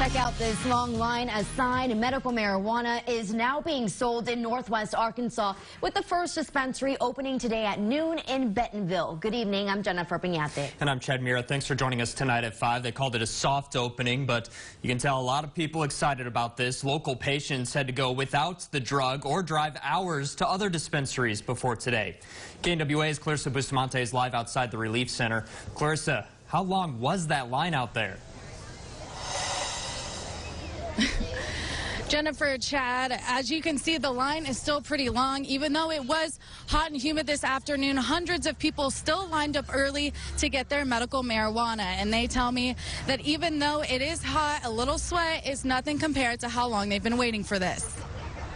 Check out this long line. A sign: medical marijuana is now being sold in Northwest Arkansas, with the first dispensary opening today at noon in Bentonville. Good evening. I'm Jennifer Piñate. And I'm Chad Mira. Thanks for joining us tonight at 5. They called it a soft opening, but you can tell a lot of people excited about this. Local patients had to go without the drug or drive hours to other dispensaries before today. KNWA's Clarissa Bustamante is live outside the Relief Center. Clarissa, how long was that line out there? Jennifer, Chad, as you can see, the line is still pretty long. Even though it was hot and humid this afternoon, hundreds of people still lined up early to get their medical marijuana. And they tell me that even though it is hot, a little sweat is nothing compared to how long they've been waiting for this.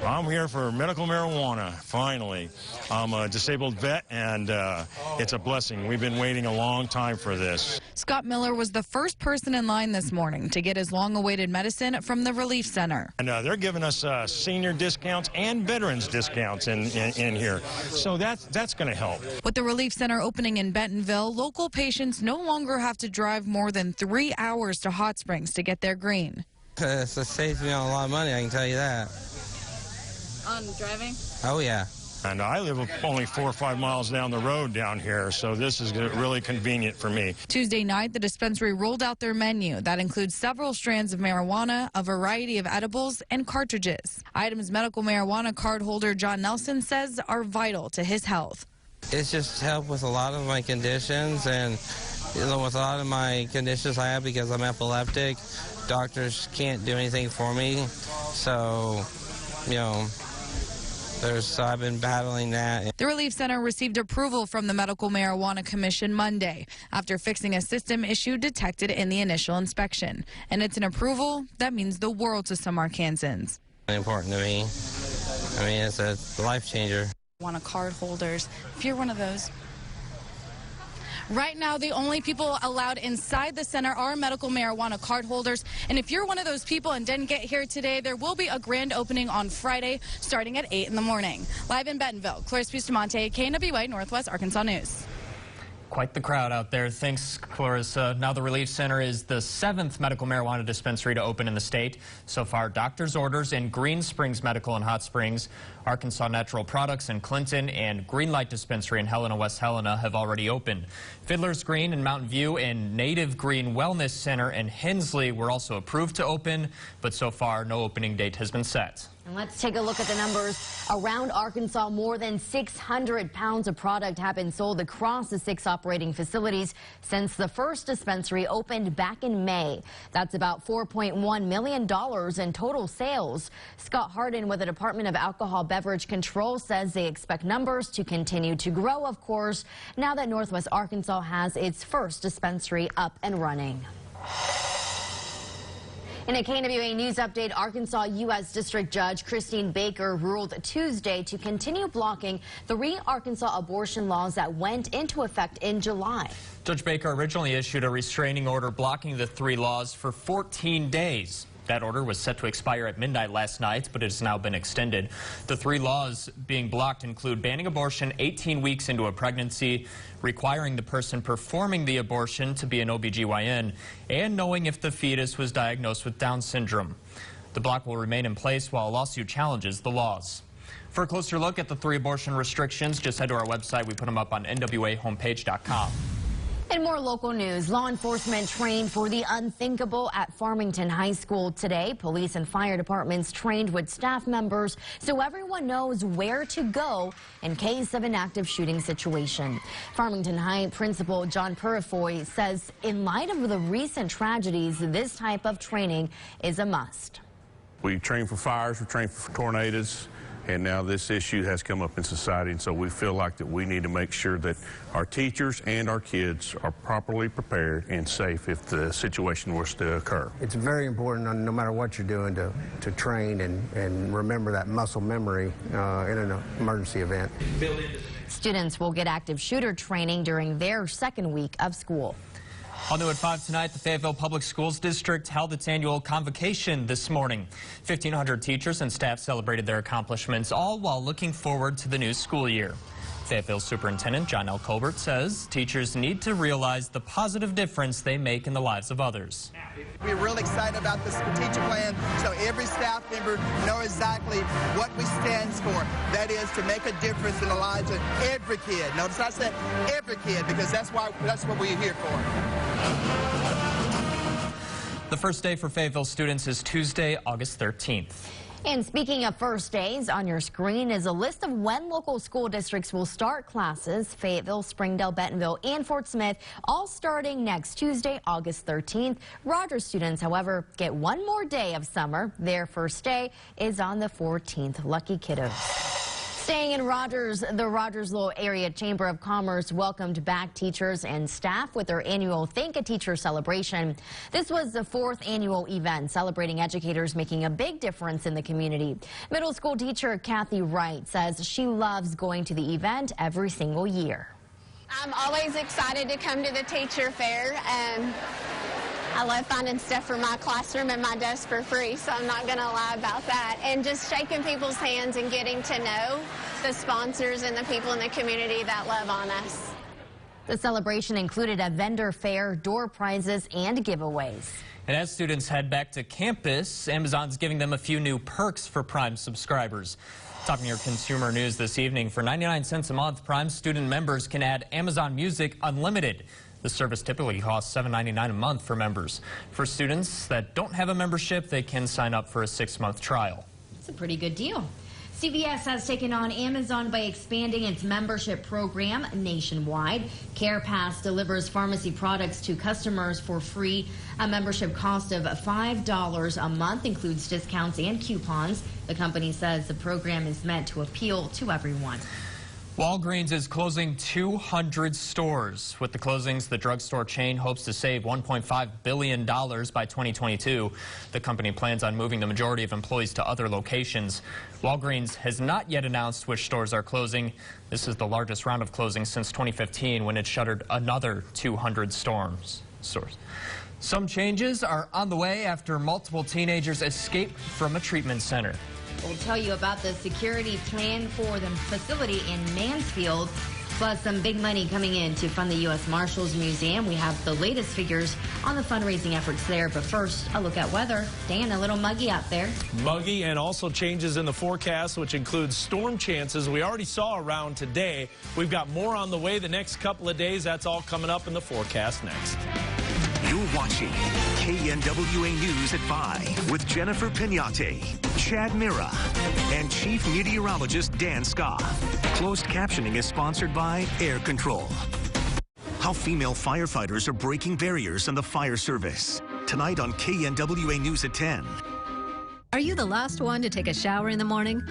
I'm here for medical marijuana, finally. I'm a disabled vet, and it's a blessing. We've been waiting a long time for this. Scott Miller was the first person in line this morning to get his long-awaited medicine from the Relief Center. And they're giving us senior discounts and veterans discounts in here. So that's going to help. With the Relief Center opening in Bentonville, local patients no longer have to drive more than 3 hours to Hot Springs to get their green. It saves me a lot of money, I can tell you that. On driving? Oh, yeah. And I live only 4 or 5 miles down the road down here, so this is really convenient for me. Tuesday night, the dispensary rolled out their menu. That includes several strands of marijuana, a variety of edibles, and cartridges. Items medical marijuana card holder John Nelson says are vital to his health. It's just helped with a lot of my conditions, and with a lot of my conditions I have because I'm epileptic, doctors can't do anything for me, so, I've been battling that. The Relief Center received approval from the Medical Marijuana Commission Monday after fixing a system issue detected in the initial inspection. And it's an approval that means the world to some Arkansans. It's important to me. I mean, it's a life changer. Marijuana card holders, if you're one of those. Right now, the only people allowed inside the center are medical marijuana card holders. And if you're one of those people and didn't get here today, there will be a grand opening on Friday starting at 8 in the morning. Live in Bentonville, Clarissa Bustamante, KNWA Northwest Arkansas News. Quite the crowd out there. Thanks, Clarissa. Now the Relief Center is the 7th medical marijuana dispensary to open in the state. So far, doctor's orders in Green Springs Medical in Hot Springs, Arkansas Natural Products in Clinton, and Greenlight Dispensary in Helena, West Helena have already opened. Fiddler's Green in Mountain View and Native Green Wellness Center in Hensley were also approved to open, but so far no opening date has been set. And let's take a look at the numbers. Around Arkansas, more than 600 pounds of product have been sold across the 6 operating facilities since the first dispensary opened back in May. That's about $4.1 million in total sales. Scott Harden with the Department of Alcohol Beverage Control says they expect numbers to continue to grow, of course, now that Northwest Arkansas has its first dispensary up and running. In a KNWA News update, Arkansas U.S. District Judge Christine Baker ruled Tuesday to continue blocking 3 Arkansas abortion laws that went into effect in July. Judge Baker originally issued a restraining order blocking the 3 laws for 14 days. That order was set to expire at midnight last night, but it has now been extended. The 3 laws being blocked include banning abortion 18 weeks into a pregnancy, requiring the person performing the abortion to be an OBGYN, and knowing if the fetus was diagnosed with Down syndrome. The block will remain in place while a lawsuit challenges the laws. For a closer look at the 3 abortion restrictions, just head to our website. We put them up on nwahomepage.com. In more local news, law enforcement trained for the unthinkable at Farmington High School today. Police and fire departments trained with staff members so everyone knows where to go in case of an active shooting situation. Farmington High Principal John Purifoy says in light of the recent tragedies, this type of training is a must. We train for fires, we train for tornadoes, and now this issue has come up in society, and so we feel like that we need to make sure that our teachers and our kids are properly prepared and safe if the situation was to occur. It's very important, no matter what you're doing, to train and remember that muscle memory in an emergency event. Students will get active shooter training during their 2nd week of school. All new at 5 tonight, the Fayetteville Public Schools District held its annual convocation this morning. 1,500 teachers and staff celebrated their accomplishments, all while looking forward to the new school year. Fayetteville Superintendent John L. Colbert says teachers need to realize the positive difference they make in the lives of others. We're really excited about the strategic plan, so every staff member knows exactly what we stand for. That is to make a difference in the lives of every kid. Notice I said every kid, because that's what we're here for. The first day for Fayetteville students is Tuesday, August 13th. And speaking of first days, on your screen is a list of when local school districts will start classes. Fayetteville, Springdale, Bentonville, and Fort Smith all starting next Tuesday, August 13th. Rogers students, however, get one more day of summer. Their first day is on the 14th. Lucky kiddos. Staying in Rogers, the Rogersville Area Chamber of Commerce welcomed back teachers and staff with their annual Thank a Teacher celebration. This was the 4th annual event celebrating educators making a big difference in the community. Middle school teacher Kathy Wright says she loves going to the event every single year. I'm always excited to come to the teacher fair, and I love finding stuff for my classroom and my desk for free, so I'm not going to lie about that. And just shaking people's hands and getting to know the sponsors and the people in the community that love on us. The celebration included a vendor fair, door prizes, and giveaways. And as students head back to campus, Amazon's giving them a few new perks for Prime subscribers. Topping your consumer news this evening, for 99 cents a month, Prime student members can add Amazon Music Unlimited. The service typically costs $7.99 a month for members. For students that don't have a membership, they can sign up for a 6-month trial. It's a pretty good deal. CVS has taken on Amazon by expanding its membership program nationwide. CarePass delivers pharmacy products to customers for free. A membership cost of $5 a month includes discounts and coupons. The company says the program is meant to appeal to everyone. Walgreens is closing 200 stores. With the closings, the drugstore chain hopes to save $1.5 billion by 2022. The company plans on moving the majority of employees to other locations. Walgreens has not yet announced which stores are closing. This is the largest round of closings since 2015, when it shuttered another 200 stores. Some changes are on the way after multiple teenagers escaped from a treatment center. We'll tell you about the security plan for the facility in Mansfield, plus some big money coming in to fund the U.S. Marshals Museum. We have the latest figures on the fundraising efforts there. But first, a look at weather. Dan, a little muggy out there. Muggy, and also changes in the forecast, which includes storm chances we already saw around today. We've got more on the way the next couple of days. That's all coming up in the forecast next. You're watching KNWA News at 5 with Jennifer Pignate, Chad Mira, and Chief Meteorologist Dan Scott. Closed captioning is sponsored by Air Control. How female firefighters are breaking barriers in the fire service. Tonight on KNWA News at 10. Are you the last one to take a shower in the morning?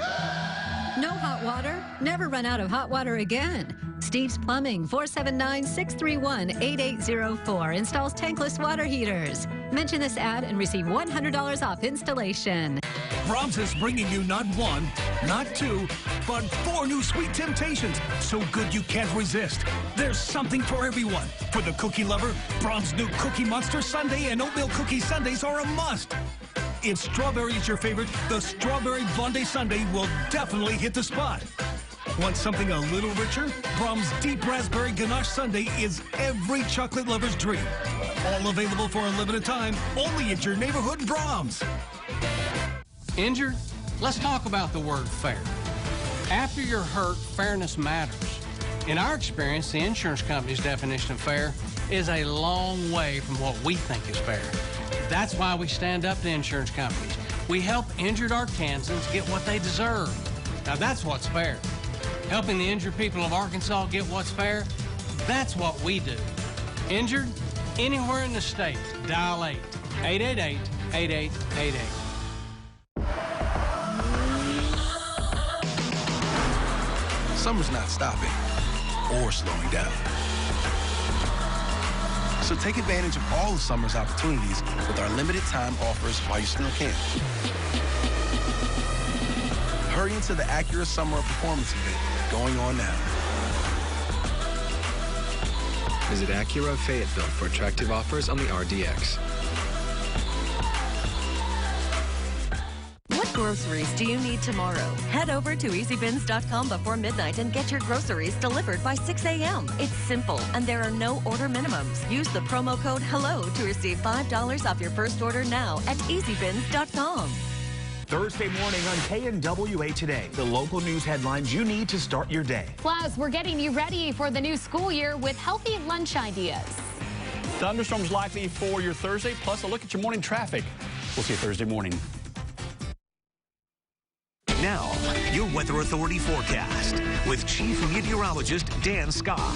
No hot water? Never run out of hot water again. Steve's Plumbing, 479-631-8804, installs tankless water heaters. Mention this ad and receive $100 off installation. Brahms is bringing you not one, not two, but 4 new Sweet Temptations. So good you can't resist. There's something for everyone. For the cookie lover, Brahms' new Cookie Monster Sundae and Oatmeal Cookie Sundaes are a must. If strawberry is your favorite, the Strawberry Blondie Sundae will definitely hit the spot. Want something a little richer? Brahms' Deep Raspberry Ganache Sundae is every chocolate lover's dream. All available for a limited time, only at your neighborhood Brahms. Injured? Let's talk about the word fair. After you're hurt, fairness matters. In our experience, the insurance company's definition of fair is a long way from what we think is fair. That's why we stand up to insurance companies. We help injured Arkansans get what they deserve. Now that's what's fair. Helping the injured people of Arkansas get what's fair, that's what we do. Injured? Anywhere in the state, dial 888-8888. Summer's not stopping or slowing down. So take advantage of all of summer's opportunities with our limited time offers while you still can. Hurry into the Acura Summer Performance event going on now. Visit Acura of Fayetteville for attractive offers on the RDX. What groceries do you need tomorrow? Head over to EasyBins.com before midnight and get your groceries delivered by 6 a.m. It's simple, and there are no order minimums. Use the promo code HELLO to receive $5 off your first order now at EasyBins.com. Thursday morning on KNWA Today, the local news headlines you need to start your day. Plus, we're getting you ready for the new school year with healthy lunch ideas. Thunderstorms likely for your Thursday, plus a look at your morning traffic. We'll see you Thursday morning. Now, your Weather Authority forecast with Chief Meteorologist Dan Scott.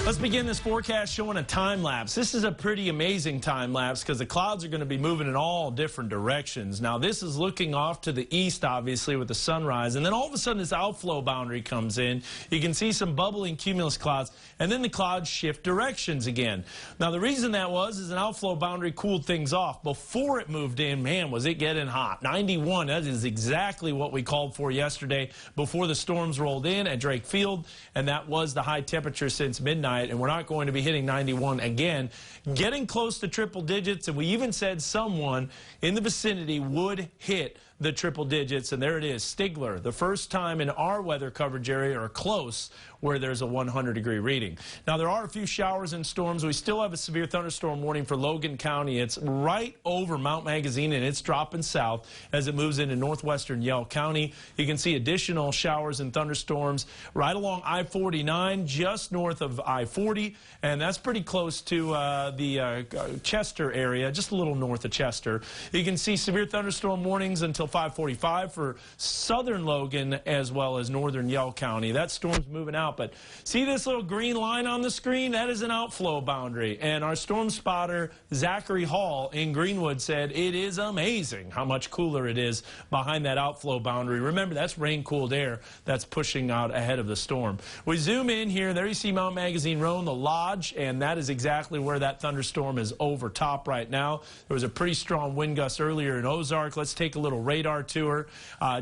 Let's begin this forecast showing a time lapse. This is a pretty amazing time lapse because the clouds are going to be moving in all different directions. Now, this is looking off to the east, obviously, with the sunrise. And then all of a sudden, this outflow boundary comes in. You can see some bubbling cumulus clouds, and then the clouds shift directions again. Now, the reason that is an outflow boundary cooled things off. Before it moved in, man, was it getting hot. 91, that is exactly what we called for yesterday before the storms rolled in at Drake Field, and that was the high temperature since midnight. And we're not going to be hitting 91 again. Getting close to triple digits, and we even said someone in the vicinity would hit the triple digits, and there it is, Stigler, the first time in our weather coverage area or close where there's a 100-degree reading. Now, there are a few showers and storms. We still have a severe thunderstorm warning for Logan County. It's right over Mount Magazine, and it's dropping south as it moves into northwestern Yell County. You can see additional showers and thunderstorms right along I-49, just north of I-40, and that's pretty close to the Chester area, just a little north of Chester. You can see severe thunderstorm warnings until 5:45 for southern Logan as well as northern Yell County. That storm's moving out, but see this little green line on the screen? That is an outflow boundary, and our storm spotter Zachary Hall in Greenwood said it is amazing how much cooler it is behind that outflow boundary. Remember, that's rain-cooled air that's pushing out ahead of the storm. We zoom in here. There you see Mount Magazine Road, the lodge, and that is exactly where that thunderstorm is over top right now. There was a pretty strong wind gust earlier in Ozark. Let's take a little radar tour.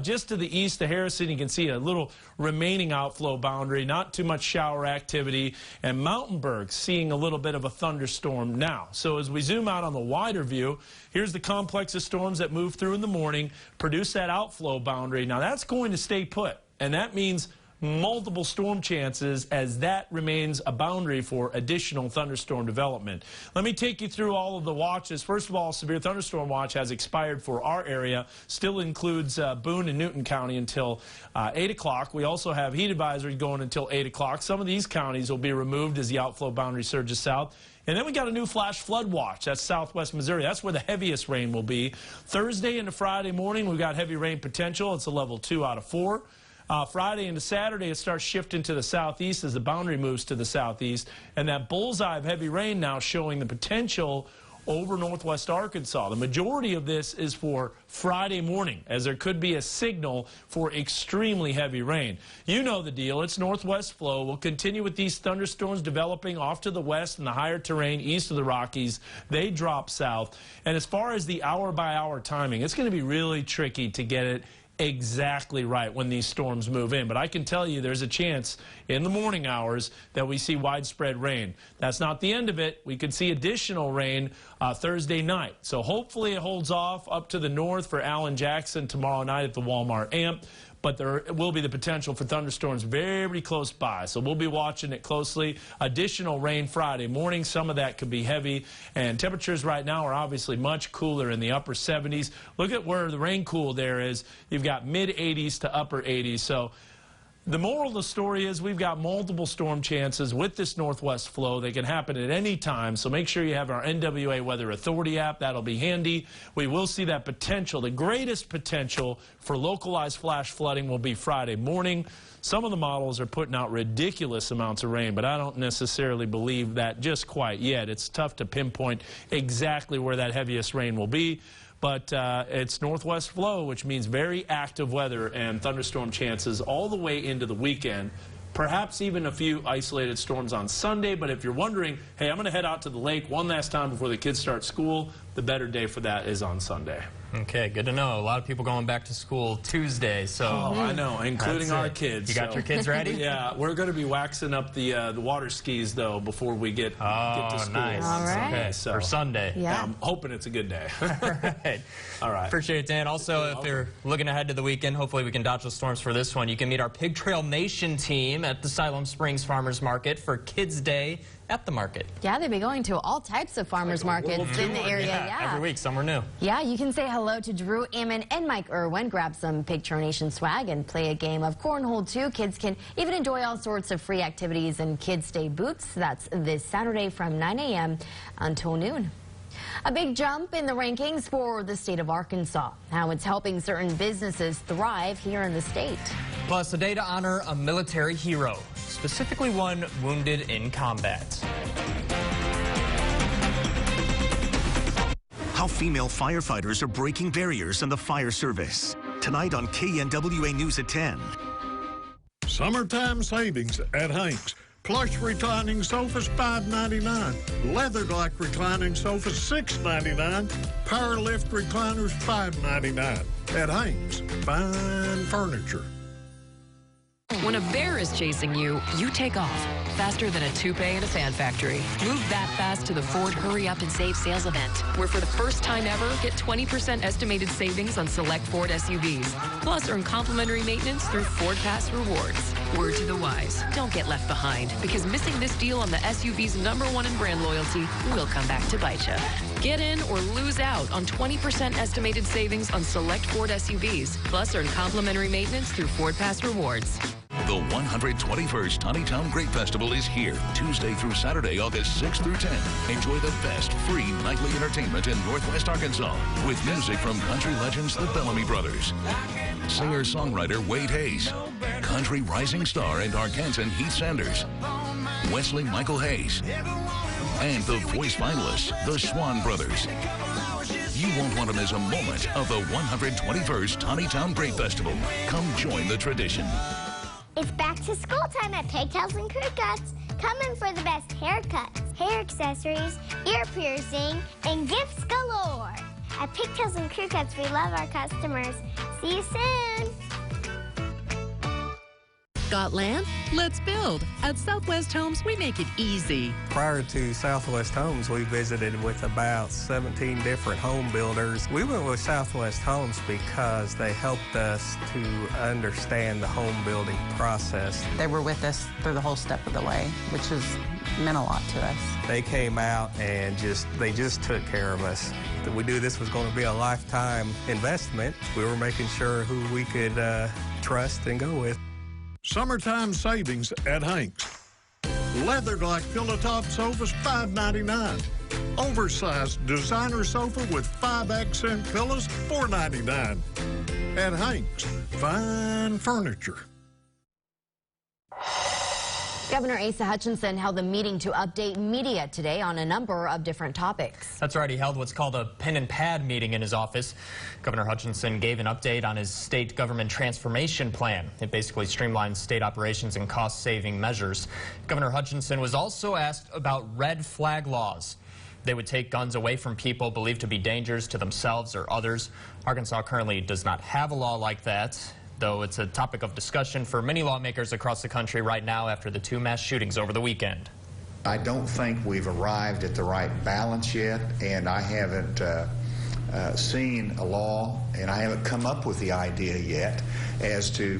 Just to the east of Harrison, you can see a little remaining outflow boundary, not too much shower activity, and Mountainburg seeing a little bit of a thunderstorm now. So as we zoom out on the wider view, here's the complex of storms that move through in the morning, produce that outflow boundary. Now that's going to stay put, and that means multiple storm chances as that remains a boundary for additional thunderstorm development. Let me take you through all of the watches. First of all, severe thunderstorm watch has expired for our area. Still includes Boone and Newton County until 8 o'clock. We also have heat advisories going until 8 o'clock. Some of these counties will be removed as the outflow boundary surges south. And then we got a new flash flood watch. That's southwest Missouri. That's where the heaviest rain will be. Thursday into Friday morning, we've got heavy rain potential. It's a level 2 out of 4. Friday into Saturday, it starts shifting to the southeast as the boundary moves to the southeast. And that bullseye of heavy rain now showing the potential over northwest Arkansas. The majority of this is for Friday morning, as there could be a signal for extremely heavy rain. You know the deal. It's northwest flow. We'll continue with these thunderstorms developing off to the west and the higher terrain east of the Rockies. They drop south. And as far as the hour-by-hour timing, it's going to be really tricky to get it exactly right when these storms move in. But I can tell you there's a chance in the morning hours that we see widespread rain. That's not the end of it. We could see additional rain Thursday night. So hopefully it holds off up to the north for Allen Jackson tomorrow night at the Walmart Amp. But there will be the potential for thunderstorms very close by. So we'll be watching it closely. Additional rain Friday morning. Some of that could be heavy. And temperatures right now are obviously much cooler in the upper 70s. Look at where the rain cool there is. You've got mid-80s to upper 80s. So the moral of the story is we've got multiple storm chances with this northwest flow. They can happen at any time, so make sure you have our NWA Weather Authority app. That'll be handy. We will see that potential. The greatest potential for localized flash flooding will be Friday morning. Some of the models are putting out ridiculous amounts of rain, but I don't necessarily believe that just quite yet. It's tough to pinpoint exactly where that heaviest rain will be. But it's northwest flow, which means very active weather and thunderstorm chances all the way into the weekend. Perhaps even a few isolated storms on Sunday. But if you're wondering, hey, I'm going to head out to the lake one last time before the kids start school, the better day for that is on Sunday. Okay, good to know. A lot of people going back to school Tuesday, so... Oh, I know, including our kids. You got your kids ready? Yeah, we're going to be waxing up the water skis, though, before we get to school. Nice. All right. Okay, So, for Sunday. Yeah. I'm hoping it's a good day. Right. All right. Appreciate it, Dan. Also, if you're looking ahead to the weekend, hopefully we can dodge the storms for this one. You can meet our Pig Trail Nation team at the Siloam Springs Farmers Market for Kids Day at the market. Yeah, they'll be going to all types of farmers markets in the area. Yeah, every week, somewhere new. Yeah, you can say hello to Drew Ammon and Mike Irwin, grab some Pig Trail Nation swag, and play a game of cornhole, too. Kids can even enjoy all sorts of free activities in Kids Day booths. That's this Saturday from 9 a.m. until noon. A big jump in the rankings for the state of Arkansas. How it's helping certain businesses thrive here in the state. Plus, a day to honor a military hero, specifically one wounded in combat. How female firefighters are breaking barriers in the fire service. Tonight on KNWA News at 10. Summertime savings at Hanks. Plush reclining sofas $5.99. Leather-like reclining sofas $6.99. Power lift recliners $5.99. At Hanks, fine furniture. When a bear is chasing you, you take off faster than a toupee in a sand factory. Move that fast to the Ford Hurry Up and Save sales event, where for the first time ever, get 20% estimated savings on select Ford SUVs. Plus, earn complimentary maintenance through Ford Pass Rewards. Word to the wise, don't get left behind, because missing this deal on the SUV's #1 in brand loyalty will come back to bite you. Get in or lose out on 20% estimated savings on select Ford SUVs. Plus, earn complimentary maintenance through Ford Pass Rewards. The 121st Honeytown Grape Festival is here, Tuesday through Saturday, August 6th through 10th. Enjoy the best free nightly entertainment in Northwest Arkansas with music from country legends the Bellamy Brothers, singer-songwriter Wade Hayes, country rising star and Arkansan Heath Sanders, Wesley Michael Hayes, and the voice finalists, the Swan Brothers. You won't want to miss a moment of the 121st Honeytown Grape Festival. Come join the tradition. It's back to school time at Pigtails and Crew Cuts. Come in for the best haircuts, hair accessories, ear piercing, and gifts galore. At Pigtails and Crew Cuts, we love our customers. See you soon. Got land? Let's build. At Southwest Homes, we make it easy. Prior to Southwest Homes, we visited with about 17 different home builders. We went with Southwest Homes because they helped us to understand the home building process. They were with us through the whole step of the way, which has meant a lot to us. They came out and they just took care of us. We knew this was going to be a lifetime investment. We were making sure who we could trust and go with. Summertime savings at Hanks. Leather-like pillow-top sofas $5.99. Oversized designer sofa with 5 accent pillows $4.99. At Hanks, fine furniture. Governor Asa Hutchinson held a meeting to update media today on a number of different topics. That's right. He held what's called a pen and pad meeting in his office. Governor Hutchinson gave an update on his state government transformation plan. It basically streamlines state operations and cost-saving measures. Governor Hutchinson was also asked about red flag laws. They would take guns away from people believed to be dangerous to themselves or others. Arkansas currently does not have a law like that, though it's a topic of discussion for many lawmakers across the country right now after the 2 mass shootings over the weekend. I don't think we've arrived at the right balance yet, and I haven't seen a law, and I haven't come up with the idea yet as to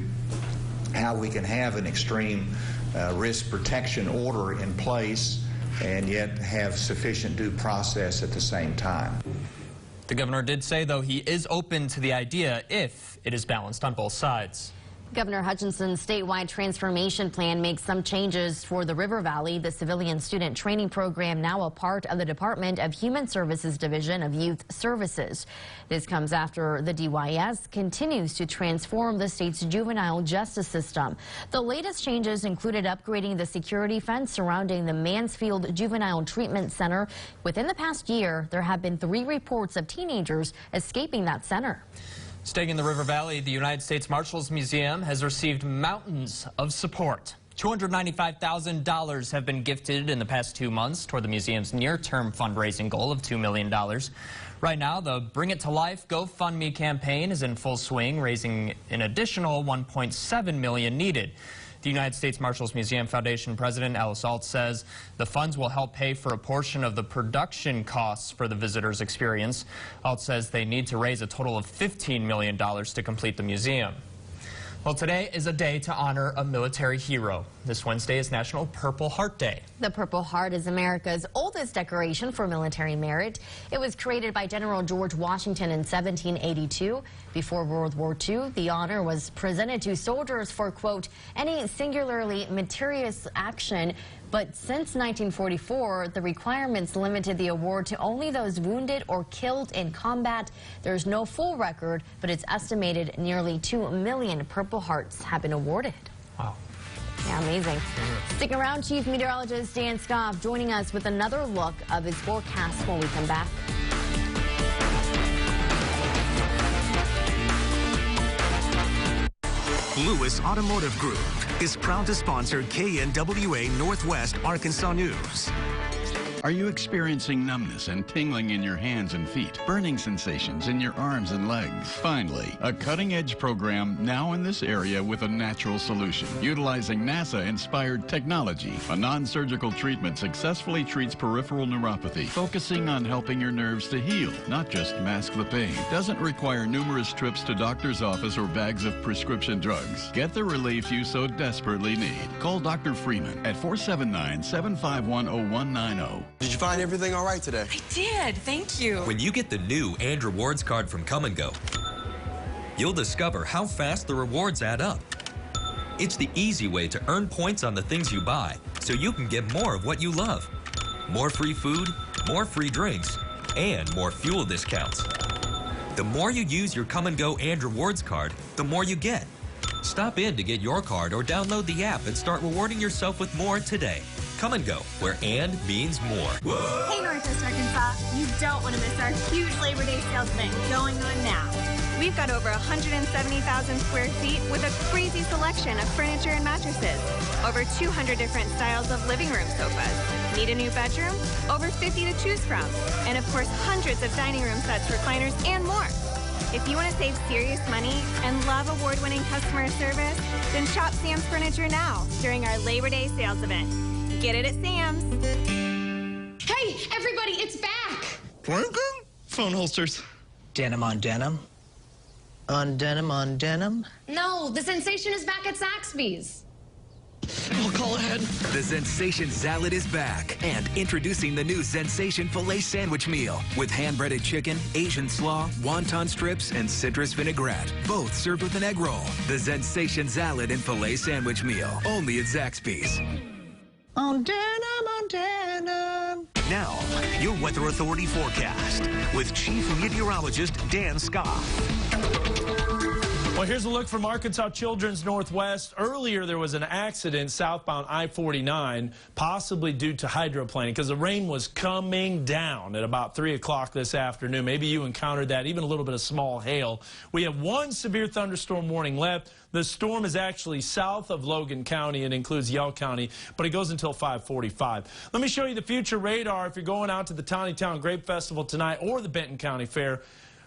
how we can have an extreme risk protection order in place and yet have sufficient due process at the same time. The governor did say, though, he is open to the idea if it is balanced on both sides. Governor Hutchinson's statewide transformation plan makes some changes for the River Valley, the civilian student training program now a part of the Department of Human Services Division of Youth Services. This comes after the DYS continues to transform the state's juvenile justice system. The latest changes included upgrading the security fence surrounding the Mansfield Juvenile Treatment Center. Within the past year, there have been 3 reports of teenagers escaping that center. Staying in the River Valley, the United States Marshals Museum has received mountains of support. $295,000 have been gifted in the past 2 months toward the museum's near-term fundraising goal of $2 million. Right now, the Bring It to Life GoFundMe campaign is in full swing, raising an additional $1.7 million needed. The United States Marshals Museum Foundation President Alice Alt says the funds will help pay for a portion of the production costs for the visitors' experience. Alt says they need to raise a total of $15 million to complete the museum. Well, today is a day to honor a military hero. This Wednesday is National Purple Heart Day. The Purple Heart is America's oldest decoration for military merit. It was created by General George Washington in 1782. Before World War II, the honor was presented to soldiers for, quote, any singularly meritorious action. But since 1944, the requirements limited the award to only those wounded or killed in combat. There's no full record, but it's estimated nearly 2 million Purple Hearts have been awarded. Wow. Yeah, amazing. Stick around, Chief Meteorologist Dan Scoff joining us with another look of his forecast when we come back. Lewis Automotive Group is proud to sponsor KNWA Northwest Arkansas News. Are you experiencing numbness and tingling in your hands and feet, burning sensations in your arms and legs? Finally, a cutting-edge program now in this area with a natural solution. Utilizing NASA-inspired technology, a non-surgical treatment successfully treats peripheral neuropathy, focusing on helping your nerves to heal, not just mask the pain. Doesn't require numerous trips to doctor's office or bags of prescription drugs. Get the relief you so desperately need. Call Dr. Freeman at 479-751-0190. Did you find everything all right today? I did, thank you. When you get the new and Rewards card from Come and Go, you'll discover how fast the rewards add up. It's the easy way to earn points on the things you buy, so you can get more of what you love. More free food, more free drinks, and more fuel discounts. The more you use your Come and Go and Rewards card, the more you get. Stop in to get your card or download the app and start rewarding yourself with more today. Come and Go, where and means more. Hey, Northwest Arkansas, you don't want to miss our huge Labor Day sales event going on now. We've got over 170,000 square feet with a crazy selection of furniture and mattresses. Over 200 different styles of living room sofas. Need a new bedroom? Over 50 to choose from. And of course, hundreds of dining room sets, recliners, and more. If you want to save serious money and love award-winning customer service, then shop Sam's Furniture now during our Labor Day sales event. Get it at Sam's. Hey, everybody, it's back. Phone holsters. Denim on denim? On denim on denim? No, the sensation is back at Zaxby's. I'll call ahead. The Zensation Salad is back. And introducing the new Zensation Filet Sandwich Meal with hand-breaded chicken, Asian slaw, wonton strips, and citrus vinaigrette. Both served with an egg roll. The Zensation Salad and Filet Sandwich Meal. Only at Zaxby's. On denim. Now, your Weather Authority forecast with Chief Meteorologist Dan Scoff. Well, here's a look from Arkansas Children's Northwest. Earlier, there was an accident southbound I-49, possibly due to hydroplaning, because the rain was coming down at about 3 o'clock this afternoon. Maybe you encountered that, even a little bit of small hail. We have one severe thunderstorm warning left. The storm is actually south of Logan County and includes Yell County, but it goes until 5:45. Let me show you the future radar if you're going out to the Tawnytown Grape Festival tonight or the Benton County Fair.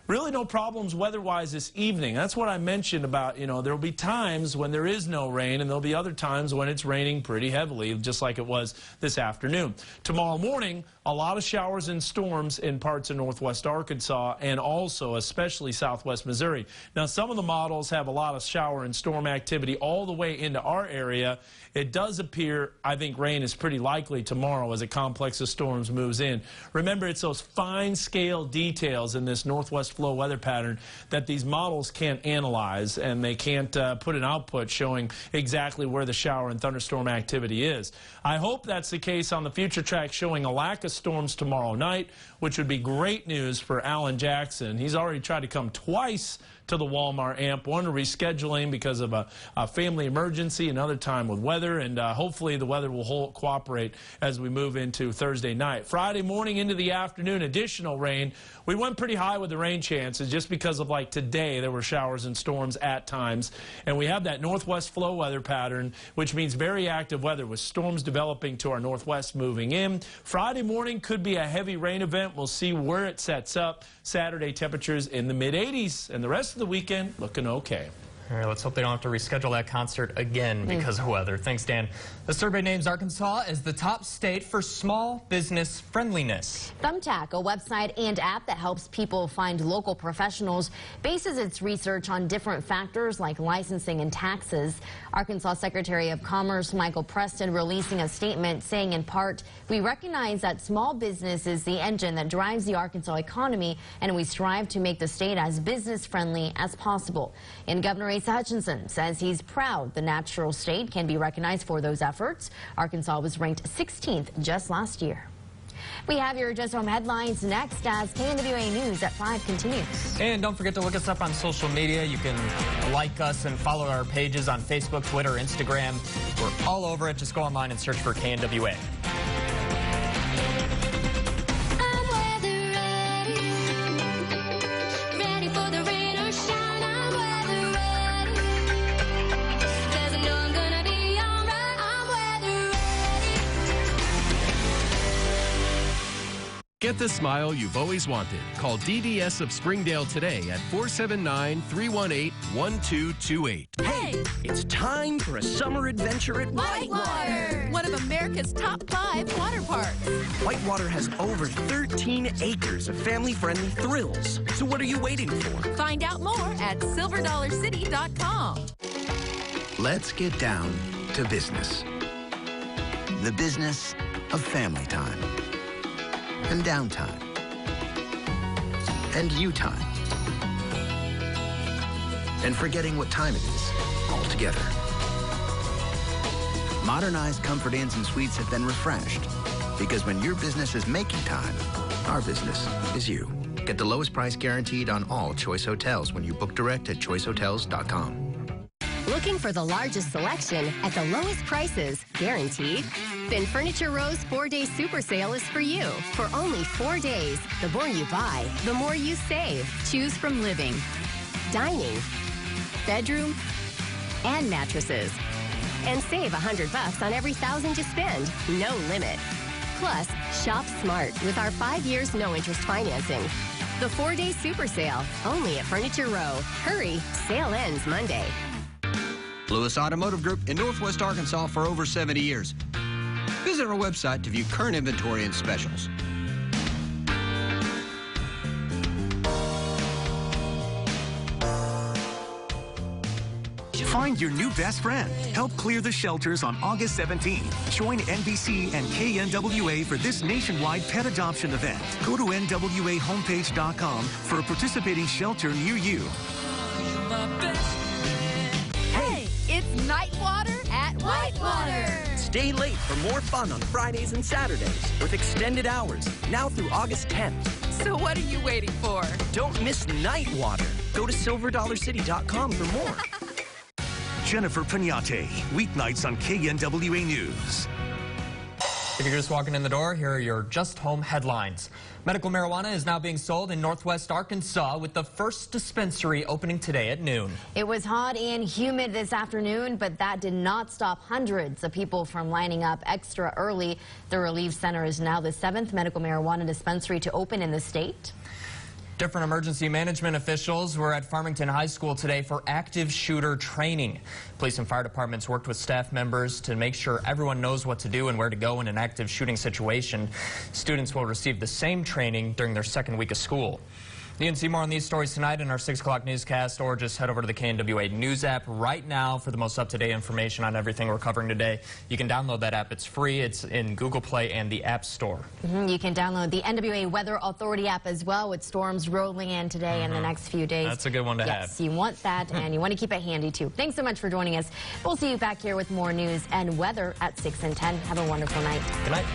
Really no problems weather-wise this evening. That's what I mentioned about, there will be times when there is no rain, and there'll be other times when it's raining pretty heavily, just like it was this afternoon. Tomorrow morning, a lot of showers and storms in parts of northwest Arkansas and also especially southwest Missouri. Now, some of the models have a lot of shower and storm activity all the way into our area. It does appear, I think, rain is pretty likely tomorrow as a complex of storms moves in. Remember, it's those fine-scale details in this northwest flow weather pattern that these models can't analyze, and they can't put an output showing exactly where the shower and thunderstorm activity is. I hope that's the case on the future track, showing a lack of storms tomorrow night, which would be great news for Alan Jackson. He's already tried to come twice to the Walmart AMP, one rescheduling because of a family emergency, another time with weather, and hopefully the weather will cooperate as we move into Thursday night. Friday morning into the afternoon, additional rain. We went pretty high with the rain chances just because of like today there were showers and storms at times, and we have that northwest flow weather pattern, which means very active weather with storms developing to our northwest moving in. Friday morning could be a heavy rain event. We'll see where it sets up. Saturday temperatures in the mid-80s, and the rest of the weekend looking okay. All right, let's hope they don't have to reschedule that concert again because of weather. Thanks, Dan. The survey names Arkansas as the top state for small business friendliness. Thumbtack, a website and app that helps people find local professionals, bases its research on different factors like licensing and taxes. Arkansas Secretary of Commerce Michael Preston releasing a statement saying in part, "We recognize that small business is the engine that drives the Arkansas economy, and we strive to make the state as business friendly as possible." And Governor Asa Hutchinson says he's proud the natural state can be recognized for those efforts. Arkansas was ranked 16th just last year. We have your Just Home headlines next as KNWA News at 5 continues. And don't forget to look us up on social media. You can like us and follow our pages on Facebook, Twitter, Instagram. We're all over it. Just go online and search for KNWA. Get the smile you've always wanted. Call DDS of Springdale today at 479-318-1228. Hey, it's time for a summer adventure at Whitewater, one of America's top 5 water parks. Whitewater has over 13 acres of family-friendly thrills. So what are you waiting for? Find out more at silverdollarcity.com. Let's get down to business. The business of family time. And downtime. And you time. And forgetting what time it is altogether. Modernized Comfort Inns and Suites have been refreshed. Because when your business is making time, our business is you. Get the lowest price guaranteed on all Choice Hotels when you book direct at choicehotels.com. Looking for the largest selection at the lowest prices, guaranteed? Then Furniture Row's 4-day super sale is for you. For only 4 days, the more you buy, the more you save. Choose from living, dining, bedroom, and mattresses. And save $100 on every $1,000 you spend. No limit. Plus, shop smart with our 5 years no-interest financing. The 4-day super sale, only at Furniture Row. Hurry, sale ends Monday. Lewis Automotive Group in Northwest Arkansas for over 70 years. Visit our website to view current inventory and specials. Find your new best friend. Help clear the shelters on August 17th. Join NBC and KNWA for this nationwide pet adoption event. Go to nwahomepage.com for a participating shelter near you. Hey, it's Nightwater at Whitewater. Stay late for more fun on Fridays and Saturdays with extended hours, now through August 10th. So what are you waiting for? Don't miss Nightwater. Go to silverdollarcity.com for more. Jennifer Pinate, weeknights on KNWA News. If you're just walking in the door, here are your Just Home headlines. Medical marijuana is now being sold in Northwest Arkansas with the first dispensary opening today at noon. It was hot and humid this afternoon, but that did not stop hundreds of people from lining up extra early. The Relief Center is now the 7th medical marijuana dispensary to open in the state. Different emergency management officials were at Farmington High School today for active shooter training. Police and fire departments worked with staff members to make sure everyone knows what to do and where to go in an active shooting situation. Students will receive the same training during their second week of school. You can see more on these stories tonight in our 6 o'clock newscast, or just head over to the KNWA News app right now for the most up-to-date information on everything we're covering today. You can download that app. It's free. It's in Google Play and the App Store. You can download the NWA Weather Authority app as well, with storms rolling in today and the next few days. That's a good one to have. Yes, you want that, and you want to keep it handy, too. Thanks so much for joining us. We'll see you back here with more news and weather at 6 and 10. Have a wonderful night. Good night.